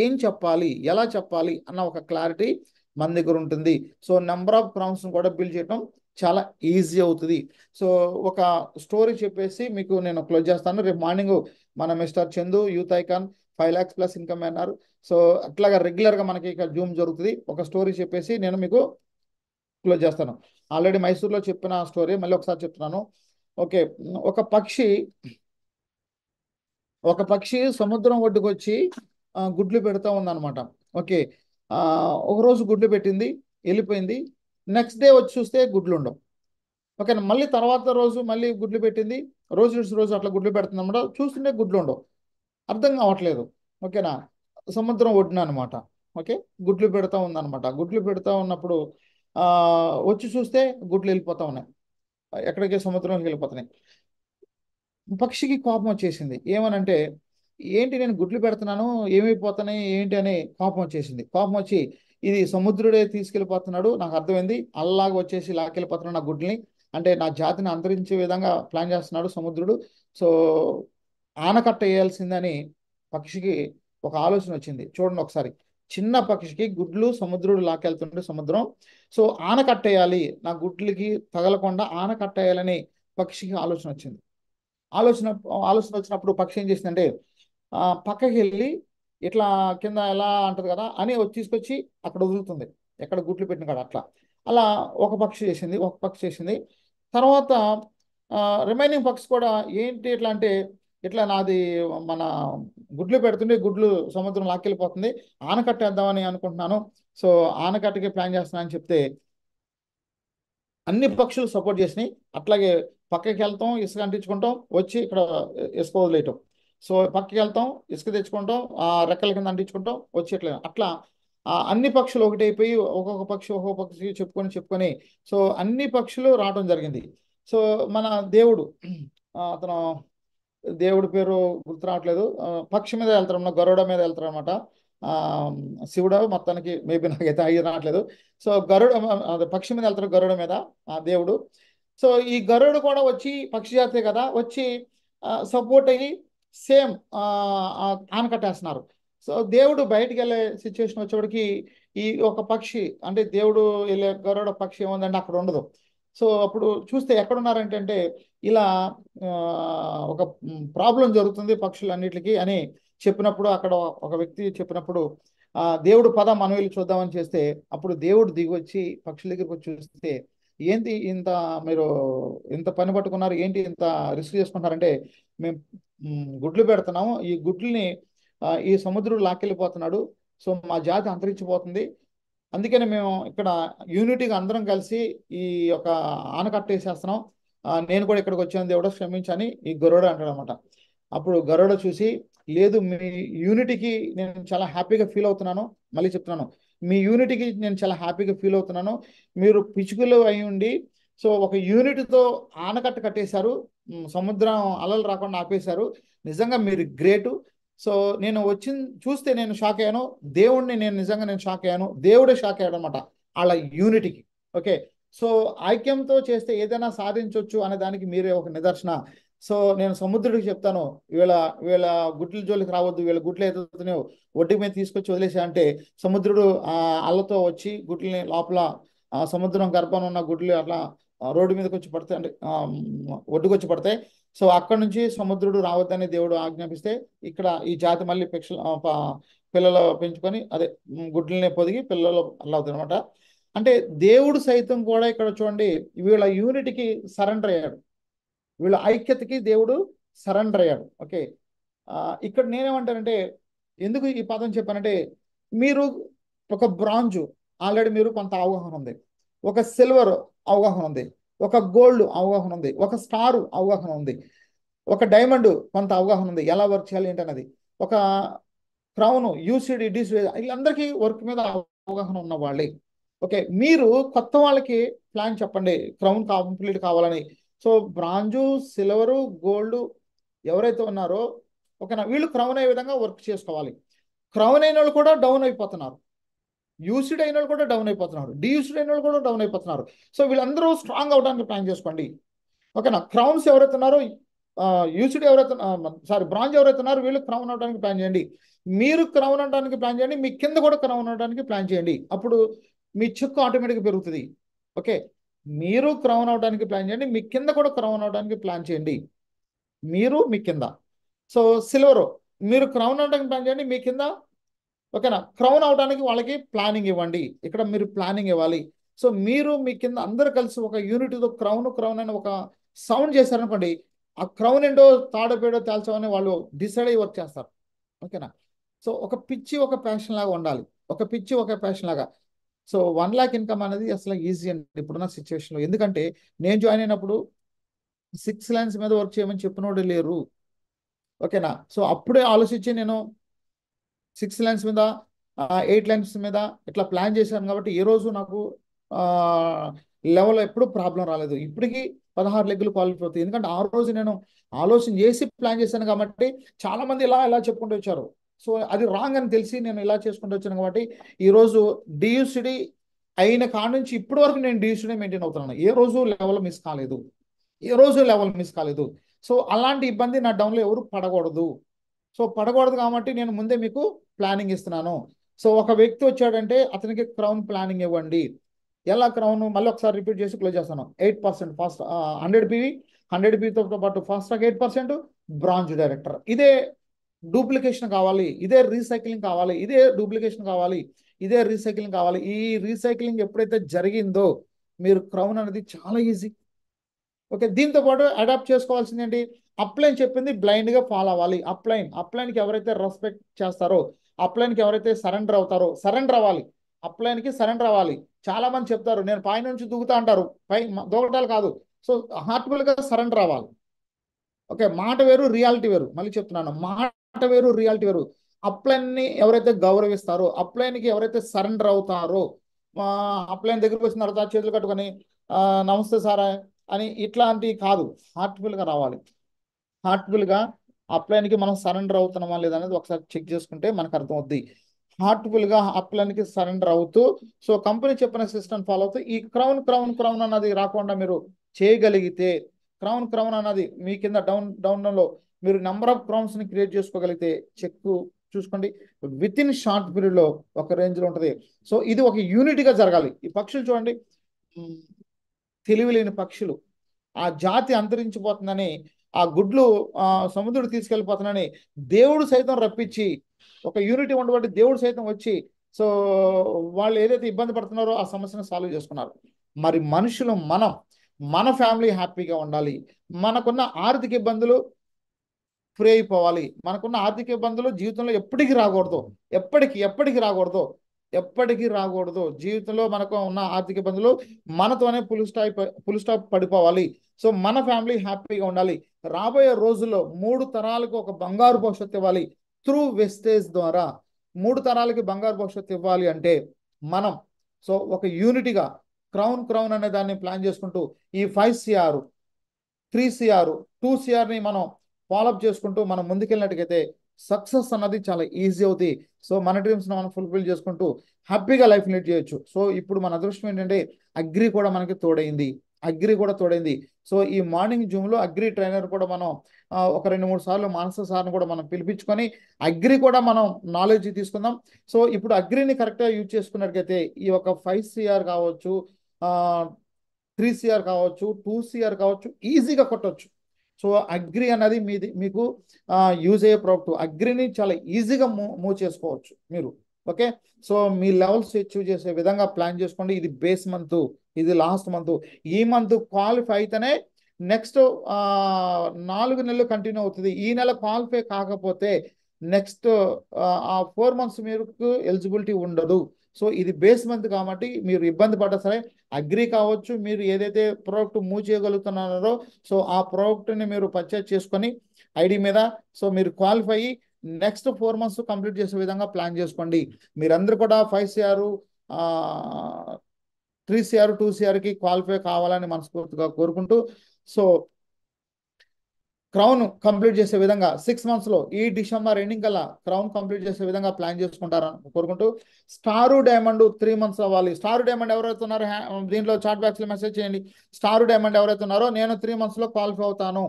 ఏం చెప్పాలి, ఎలా చెప్పాలి అన్న ఒక క్లారిటీ మన దగ్గర ఉంటుంది. సో నెంబర్ ఆఫ్ క్రౌన్స్ కూడా బిల్డ్ చేయడం చాలా ఈజీ అవుతుంది. సో ఒక స్టోరీ చెప్పేసి మీకు నేను క్లోజ్ చేస్తాను. రేపు మార్నింగ్ మన mister Chandu youth icon 5 lakhs plus income అన్నారు. సో అట్లాగా రెగ్యులర్గా మనకి ఇక జూమ్ జరుగుతుంది. ఒక స్టోరీ చెప్పేసి నేను మీకు క్లోజ్ చేస్తాను. ఆల్రెడీ మైసూర్లో చెప్పిన స్టోరీ మళ్ళీ ఒకసారి చెప్తున్నాను. ఓకే, ఒక పక్షి ఒక పక్షి సముద్రం ఒడ్డుకు వచ్చి గుడ్లు పెడతా ఉందన్నమాట. ఓకే, ఒకరోజు గుడ్లు పెట్టింది, వెళ్ళిపోయింది. నెక్స్ట్ డే వచ్చి చూస్తే గుడ్లు ఉండవు. ఓకేనా, మళ్ళీ తర్వాత రోజు మళ్ళీ గుడ్లు పెట్టింది, రోజు విడిచి రోజు అట్లా గుడ్లు పెడుతుంది అనమాట. చూస్తుంటే గుడ్లు ఉండవు, అర్థం కావట్లేదు. ఓకేనా, సముద్రం ఒడ్డున అనమాట. ఓకే, గుడ్లు పెడతా ఉందన్నమాట. గుడ్లు పెడతా ఉన్నప్పుడు వచ్చి చూస్తే గుడ్లు వెళ్ళిపోతా ఉన్నాయి. ఎక్కడికి సముద్రంలోకి వెళ్ళిపోతున్నాయి. పక్షికి కోపం వచ్చేసింది. ఏమనంటే, ఏంటి నేను గుడ్లు పెడుతున్నాను, ఏమైపోతున్నాయి ఏంటి అని కోపం వచ్చేసింది. కోపం వచ్చి, ఇది సముద్రుడే తీసుకెళ్ళిపోతున్నాడు, నాకు అర్థమైంది, అల్లాగా వచ్చేసి లాక్కెళ్ళిపోతున్నాడు నా గుడ్లని, అంటే నా జాతిని అంతరించే విధంగా ప్లాన్ చేస్తున్నాడు సముద్రుడు. సో ఆనకట్ట వేయాల్సిందని పక్షికి ఒక ఆలోచన వచ్చింది. చూడండి ఒకసారి, చిన్న పక్షికి గుడ్లు సముద్రుడు లాక్కెళ్తుంటే సముద్రం, సో ఆనకట్టేయాలి, నా గుడ్లకి తగలకుండా ఆనకట్టేయాలని పక్షికి ఆలోచన వచ్చింది. ఆలోచన ఆలోచన వచ్చినప్పుడు పక్షి ఏం చేసిందంటే, పక్కకి వెళ్ళి ఇట్లా కింద ఎలా అంటది కదా అని తీసుకొచ్చి అక్కడ వదులుతుంది, ఎక్కడ గుడ్లు పెట్టిన కాడ అట్లా. అలా ఒక పక్షి చేసింది, ఒక పక్షి చేసింది. తర్వాత రిమైనింగ్ పక్షి కూడా ఏంటి ఇట్లా అంటే, ఇట్లా నాది మన గుడ్లు పెడుతుంటే గుడ్లు సముద్రం లాక్కెళ్ళిపోతుంది, ఆనకట్టేద్దామని అనుకుంటున్నాను, సో ఆనకట్టకి ప్లాన్ చేస్తున్నాను అని చెప్తే అన్ని పక్షులు సపోర్ట్ చేసినాయి. అట్లాగే పక్కకి వెళ్తాం, ఇసుక అంటించుకుంటాం, వచ్చి ఇక్కడ ఇసుక వదిలేయటం. సో పక్కకి వెళ్తాం, ఇసుక తెచ్చుకుంటాం, ఆ రెక్కల కింద అంటించుకుంటాం, వచ్చి ఇట్లా అట్లా అన్ని పక్షులు ఒకటైపోయి ఒక్కొక్క పక్షి ఒక్కొక్క పక్షి చెప్పుకొని చెప్పుకొని, సో అన్ని పక్షులు రావడం జరిగింది. సో మన దేవుడు, అతను దేవుడి పేరు గుర్తు రావట్లేదు, పక్షి మీద వెళ్తారు, గరుడ మీద వెళ్తారు అనమాట. ఆ శివుడు మొత్తానికి మేబీ నాకైతే అయ్యి రావట్లేదు. సో గరుడ, అదే పక్షి మీద వెళ్తారు, గరుడ మీద ఆ దేవుడు. సో ఈ గరుడు కూడా వచ్చి పక్షి జాతే కదా, వచ్చి సపోర్ట్ అయ్యి సేమ్ ఆనకట్టేస్తున్నారు. సో దేవుడు బయటికి వెళ్ళే సిచ్యువేషన్ వచ్చేప్పటికి ఈ ఒక పక్షి, అంటే దేవుడు వెళ్ళే గరుడ పక్షి ఏముందంటే అక్కడ ఉండదు. సో అప్పుడు చూస్తే ఎక్కడున్నారంటే అంటే ఇలా ఆ, ఒక ప్రాబ్లం జరుగుతుంది పక్షులన్నిటికీ అని చెప్పినప్పుడు, అక్కడ ఒక వ్యక్తి చెప్పినప్పుడు దేవుడు పద మనం వెళ్ళి చూద్దామని చేస్తే, అప్పుడు దేవుడు దిగి వచ్చి పక్షుల దగ్గరికి వచ్చి చూస్తే, ఏంటి ఇంత మీరు ఇంత పని పట్టుకున్నారు, ఏంటి ఇంత రిస్క్ చేసుకుంటారంటే, మేము గుడ్లు పెడుతున్నాము, ఈ గుడ్లని ఈ సముద్రుడు లాక్కెళ్ళిపోతున్నాడు, సో మా జాతి అంతరించిపోతుంది, అందుకని మేము ఇక్కడ యూనిటీగా అందరం కలిసి ఈ యొక్క ఆనకట్టేసేస్తున్నాం, నేను కూడా ఇక్కడికి వచ్చాను దేవుడు క్షమించని ఈ గరుడ అంటాడు అనమాట. అప్పుడు గరుడ చూసి, లేదు మీ యూనిటీకి నేను చాలా హ్యాపీగా ఫీల్ అవుతున్నాను, మళ్ళీ చెప్తున్నాను, మీ యూనిటీకి నేను చాలా హ్యాపీగా ఫీల్ అవుతున్నాను, మీరు పిచ్చుకలు అయి ఉండి సో ఒక యూనిట్తో ఆనకట్ట కట్టేశారు, సముద్రం అలలు రాకుండా ఆపేశారు, నిజంగా మీరు గ్రేటు. సో నేను వచ్చి చూస్తే నేను షాక్ అయ్యాను, దేవుడిని నేను నిజంగా నేను షాక్ అయ్యాను, దేవుడే షాక్ అయ్యాడు అనమాట వాళ్ళ యూనిటీకి. ఓకే, సో ఐక్యంతో చేస్తే ఏదైనా సాధించవచ్చు అనే దానికి మీరే ఒక నిదర్శన. సో నేను సముద్రుడికి చెప్తాను, వీళ్ళ వీళ్ళ గుడ్ల జోలికి రావద్దు, వీళ్ళ గుడ్లు ఏదైతున్నాయో ఒడ్డు మీద తీసుకొచ్చి వదిలేసా అంటే, సముద్రుడు అల్లతో వచ్చి గుడ్లని లోపల సముద్రం గర్భం ఉన్న గుడ్లు అట్లా రోడ్డు మీదకి వచ్చి పడతాయి, అంటే ఒడ్డుకొచ్చి వచ్చి పడతాయి. సో అక్కడ నుంచి సముద్రుడు రావద్దని దేవుడు ఆజ్ఞాపిస్తే, ఇక్కడ ఈ జాతి మళ్ళీ పిల్లలు పెంచుకొని అదే గుడ్లని పొదిగి పిల్లలు అలా అవుతుంది అనమాట. అంటే దేవుడు సైతం కూడా ఇక్కడ చూడండి, వీళ్ళ యూనిటీకి సరెండర్ అయ్యాడు, వీళ్ళ ఐక్యతకి దేవుడు సరెండర్ అయ్యాడు. ఓకే, ఇక్కడ నేనేమంటానంటే, ఎందుకు ఈ పదం చెప్పానంటే, మీరు ఒక బ్రాంజు ఆల్రెడీ మీరు కొంత అవగాహన ఉంది, ఒక సిల్వర్ అవగాహన ఉంది, ఒక గోల్డ్ అవగాహన ఉంది, ఒక స్టార్ అవగాహన ఉంది, ఒక డైమండ్ కొంత అవగాహన ఉంది ఎలా వర్క్ చేయాలి ఏంటన్నది, ఒక క్రౌన్ యూసిడి డిసిడి వీళ్ళందరికీ వర్క్ మీద అవగాహన ఉన్న వాళ్ళే. ఓకే, మీరు కొత్త వాళ్ళకి ప్లాన్ చెప్పండి క్రౌన్ కంప్లీట్ కావాలని. సో బ్రాంజు సిల్వరు గోల్డ్ ఎవరైతే ఉన్నారో ఓకేనా, వీళ్ళు క్రౌన్ అయ్యే విధంగా వర్క్ చేసుకోవాలి. క్రౌన్ అయిన వాళ్ళు కూడా డౌన్ అయిపోతున్నారు, యూసిడ్ అయిన వాళ్ళు కూడా డౌన్ అయిపోతున్నారు, డియూసిడ్ అయిన వాళ్ళు కూడా డౌన్ అయిపోతున్నారు. సో వీళ్ళందరూ స్ట్రాంగ్ అవడానికి ప్లాన్ చేసుకోండి. ఓకేనా, క్రౌన్స్ ఎవరైతే ఉన్నారో, యూసిడ్ ఎవరైతే సారీ బ్రాంజ్ ఎవరైతే ఉన్నారో వీళ్ళు క్రౌన్ అవడానికి ప్లాన్ చేయండి, మీరు క్రౌన్ అవడానికి ప్లాన్ చేయండి, మీ కింద కూడా క్రౌన్ అవడానికి ప్లాన్ చేయండి, అప్పుడు మీ చెక్కు ఆటోమేటిక్గా పెరుగుతుంది. ఓకే, మీరు క్రౌన్ అవడానికి ప్లాన్ చేయండి, మీ కింద కూడా క్రౌన్ అవడానికి ప్లాన్ చేయండి, మీరు మీ కింద. సో సిల్వర్, మీరు క్రౌన్ అవడానికి ప్లాన్ చేయండి, మీ కింద ఓకేనా క్రౌన్ అవడానికి వాళ్ళకి ప్లానింగ్ ఇవ్వండి, ఇక్కడ మీరు ప్లానింగ్ ఇవ్వాలి. సో మీరు మీ కింద అందరు కలిసి ఒక యూనిటీతో క్రౌన్ క్రౌన్ అని ఒక సౌండ్ చేశారనుకోండి, ఆ క్రౌన్ ఏంటో తాడోపేడో తేల్చమని వాళ్ళు డిసైడ్ అయ్యి వర్క్ చేస్తారు. ఓకేనా, సో ఒక పిచ్చి ఒక ప్యాషన్ లాగా ఉండాలి, ఒక పిచ్చి ఒక ప్యాషన్ లాగా. సో 1 lakh ఇన్కమ్ అనేది అసలు ఈజీ అండి ఇప్పుడున్న సిచ్యువేషన్లో, ఎందుకంటే నేను జాయిన్ అయినప్పుడు 6 lakhs మీద వర్క్ చేయమని చెప్పినోడు లేరు. ఓకేనా, సో అప్పుడే ఆలోచించి నేను 6 lakhs మీద 8 lakhs మీద ఇట్లా ప్లాన్ చేశాను కాబట్టి ఏ రోజు నాకు లెవెల్ ఎప్పుడు ప్రాబ్లం రాలేదు. ఇప్పటికీ 16 లెగ్గులు క్వాలిఫై అవుతాయి. ఎందుకంటే ఆ రోజు నేను ఆలోచన చేసి ప్లాన్ చేశాను కాబట్టి చాలా మంది ఇలా చెప్పుకుంటూ వచ్చారు. సో అది రాంగ్ అని తెలిసి నేను ఇలా చేసుకుంటూ వచ్చాను కాబట్టి ఈరోజు డియూసిడి అయిన కాడ నుంచి ఇప్పటి వరకు నేను డియూసిడి మెయింటైన్ అవుతున్నాను. ఏ రోజు లెవెల్ మిస్ కాలేదు, ఏ రోజు లెవెల్ మిస్ కాలేదు. సో అలాంటి ఇబ్బంది నా డౌన్లో ఎవరు పడకూడదు. సో పడకూడదు కాబట్టి నేను ముందే మీకు ప్లానింగ్ ఇస్తున్నాను. సో ఒక వ్యక్తి వచ్చాడంటే అతనికి క్రౌన్ ప్లానింగ్ ఇవ్వండి. ఎలా క్రౌన్ మళ్ళీ ఒకసారి రిపీట్ చేసి క్లోజ్ చేస్తాను. 8% ఫాస్ట్ 100 PV, 100 PVతో పాటు ఫాస్ట్ ట్రాక్ 8%, బ్రాంజ్ డైరెక్టర్. ఇదే డూప్లికేషన్ కావాలి, ఇదే రీసైక్లింగ్ కావాలి, ఇదే డూప్లికేషన్ కావాలి, ఇదే రీసైక్లింగ్ కావాలి. ఈ రీసైక్లింగ్ ఎప్పుడైతే జరిగిందో మీరు క్రౌన్ అనేది చాలా ఈజీ. ఓకే, దీంతో పాటు అడాప్ట్ చేసుకోవాల్సింది ఏంటి? అప్లైన్ చెప్పింది బ్లైండ్గా ఫాలో అవ్వాలి. అప్లైన్కి ఎవరైతే రెస్పెక్ట్ చేస్తారో, అప్లైన్కి ఎవరైతే సరెండర్ అవుతారో, సరెండర్ అవ్వాలి. అప్లైన్కి సరెండర్ అవ్వాలి. చాలా మంది చెప్తారు నేను పై నుంచి దూకుతా అంటారు. పై దూకటాలు కాదు. సో హార్ట్ఫుల్గా సరెండర్ అవ్వాలి. ఓకే, మాట వేరు రియాలిటీ వేరు. మళ్ళీ చెప్తున్నాను, మాట వేరు రియాలిటీ వేరు. అప్లైన్ని ఎవరైతే గౌరవిస్తారో, అప్లైన్కి ఎవరైతే సరెండర్ అవుతారో, అప్లైన్ దగ్గరికి వచ్చిన తర్వాత చేతులు కట్టుకొని నమస్తే సారా అని ఇట్లాంటివి కాదు, హార్ట్ఫుల్గా రావాలి. హార్ట్ఫుల్గా అప్లైన్కి మనం సరెండర్ అవుతున్నామా లేదా అనేది ఒకసారి చెక్ చేసుకుంటే మనకు అర్థమవుద్ది. హార్ట్ఫుల్గా అప్లైన్కి సరెండర్ అవుతూ, సో కంపెనీ చెప్పిన సిస్టమ్ ఫాలో అవుతూ ఈ క్రౌన్ అన్నది రాకుండా మీరు చేయగలిగితే, క్రౌన్ అన్నది మీ కింద డౌన్లో మీరు నెంబర్ ఆఫ్ క్రౌన్స్ని క్రియేట్ చేసుకోగలిగితే చెక్ చూసుకోండి, విత్ ఇన్ షార్ట్ పీరియడ్లో ఒక రేంజ్లో ఉంటుంది. సో ఇది ఒక యూనిట్గా జరగాలి. ఈ పక్షులు చూడండి, తెలివి లేని పక్షులు, ఆ జాతి అంతరించిపోతుందని, ఆ గుడ్లు సముద్రుడు తీసుకెళ్ళిపోతున్నానని దేవుడు సైతం రప్పించి, ఒక యూనిటీ ఉండబట్టి దేవుడు సైతం వచ్చి, సో వాళ్ళు ఏదైతే ఇబ్బంది పడుతున్నారో ఆ సమస్యను సాల్వ్ చేసుకున్నారు. మరి మనుషులు మన ఫ్యామిలీ హ్యాపీగా ఉండాలి. మనకున్న ఆర్థిక ఇబ్బందులు ఫ్రీ అయిపోవాలి. మనకున్న ఆర్థిక ఇబ్బందులు జీవితంలో ఎప్పటికీ రాకూడదు. ఎప్పటికీ రాకూడదు. జీవితంలో మనకు ఉన్న ఆర్థిక ఇబ్బందులు మనతోనే ఫుల్ స్టాప్ పడిపోవాలి. సో మన ఫ్యామిలీ హ్యాపీగా ఉండాలి. రాబోయే రోజుల్లో 3 తరాలకు ఒక బంగారు భవిష్యత్తు ఇవ్వాలి. త్రూ వెస్టేజ్ ద్వారా 3 తరాలకి బంగారు భవిష్యత్తు ఇవ్వాలి అంటే మనం సో ఒక యూనిటీగా క్రౌన్ అనే దాన్ని ప్లాన్ చేసుకుంటూ ఈ 5CR, 3CR, 2CRని మనం ఫాలోఅప్ చేసుకుంటూ మనం ముందుకెళ్ళినట్టుగైతే సక్సెస్ అన్నది చాలా ఈజీ అవుతుంది. సో మన డ్రీమ్స్ని మనం ఫుల్ఫిల్ చేసుకుంటూ హ్యాపీగా లైఫ్ లీడ్ చేయొచ్చు. సో ఇప్పుడు మన అదృష్టం ఏంటంటే అగ్రి కూడా మనకి తోడైంది. సో ఈ మార్నింగ్ జూమ్లో అగ్రి ట్రైనర్ కూడా మనం ఒక 2-3 సార్లు మానస సార్ని కూడా మనం పిలిపించుకొని అగ్రి కూడా మనం నాలెడ్జ్ తీసుకుందాం. సో ఇప్పుడు అగ్రిని కరెక్ట్గా యూజ్ చేసుకున్నట్టుగైతే ఈ ఒక 5CR కావచ్చు, 3CR కావచ్చు, 2CR కావచ్చు, ఈజీగా కొట్టవచ్చు. సో అగ్రి అన్నది మీకు యూజ్ అయ్యే ప్రోడక్ట్. అగ్రిని చాలా ఈజీగా మూవ్ చేసుకోవచ్చు మీరు. ఓకే, సో మీ లెవెల్స్ అచీవ్ చేసే విధంగా ప్లాన్ చేసుకోండి. ఇది బేస్ మంత్, ఇది లాస్ట్ మంత్. ఈ మంత్ క్వాలిఫై అయితేనే నెక్స్ట్ 4 నెలలు కంటిన్యూ అవుతుంది. ఈ నెల క్వాలిఫై కాకపోతే నెక్స్ట్ 4 months మీకు ఎలిజిబిలిటీ ఉండదు. సో ఇది బేస్ మంత్ కాబట్టి మీరు ఇబ్బంది పడ్డా సరే అగ్రి కావచ్చు, మీరు ఏదైతే ప్రోడక్ట్ మూవ్ చేయగలుగుతున్నారో సో ఆ ప్రోడక్ట్ని మీరు పర్చేజ్ చేసుకొని ఐడి మీద సో మీరు క్వాలిఫై అయ్యి నెక్స్ట్ 4 months కంప్లీట్ చేసే విధంగా ప్లాన్ చేసుకోండి. మీరందరూ కూడా 5CR, 3CR, 2CRకి క్వాలిఫై కావాలని మనస్ఫూర్తిగా కోరుకుంటూ సో క్రౌన్ కంప్లీట్ చేసే విధంగా 6 monthsలో ఈ డిసెంబర్ ఎండింగ్ కల్లా క్రౌన్ కంప్లీట్ చేసే విధంగా ప్లాన్ చేసుకుంటారని కోరుకుంటూ స్టారు డైమండ్ 3 months అవ్వాలి. స్టారు డైమండ్ ఎవరైతే ఉన్నారో దీంట్లో చాట్ బాక్స్లో మెసేజ్ చేయండి. స్టారు డైమండ్ ఎవరైతే ఉన్నారో నేను 3 monthsలో క్వాలిఫై అవుతాను,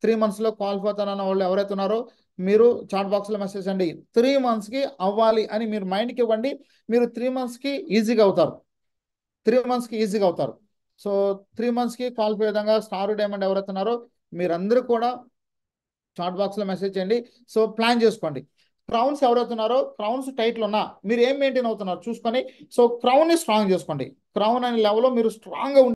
3 monthsలో క్వాలిఫై అవుతానన్న వాళ్ళు ఎవరైతే ఉన్నారో మీరు చాట్ బాక్స్లో మెసేజ్ అండి. 3 monthsకి అవ్వాలి అని మీరు మైండ్కి ఇవ్వండి. మీరు 3 monthsకి ఈజీగా అవుతారు. 3 monthsకి ఈజీగా అవుతారు. సో 3 monthsకి క్వాలిఫై విధంగా స్టారు డైమండ్ ఎవరైతే ఉన్నారో మీరందరూ కూడా చాట్ బాక్స్లో మెసేజ్ చేయండి. సో ప్లాన్ చేసుకోండి. క్రౌన్స్ ఎవరైతున్నారో క్రౌన్స్ టైటిల్ ఉన్నా మీరు ఏం మెయింటైన్ అవుతున్నారు చూసుకొని సో క్రౌన్ని స్ట్రాంగ్ చేసుకోండి. క్రౌన్ అనే లెవెల్లో మీరు స్ట్రాంగ్గా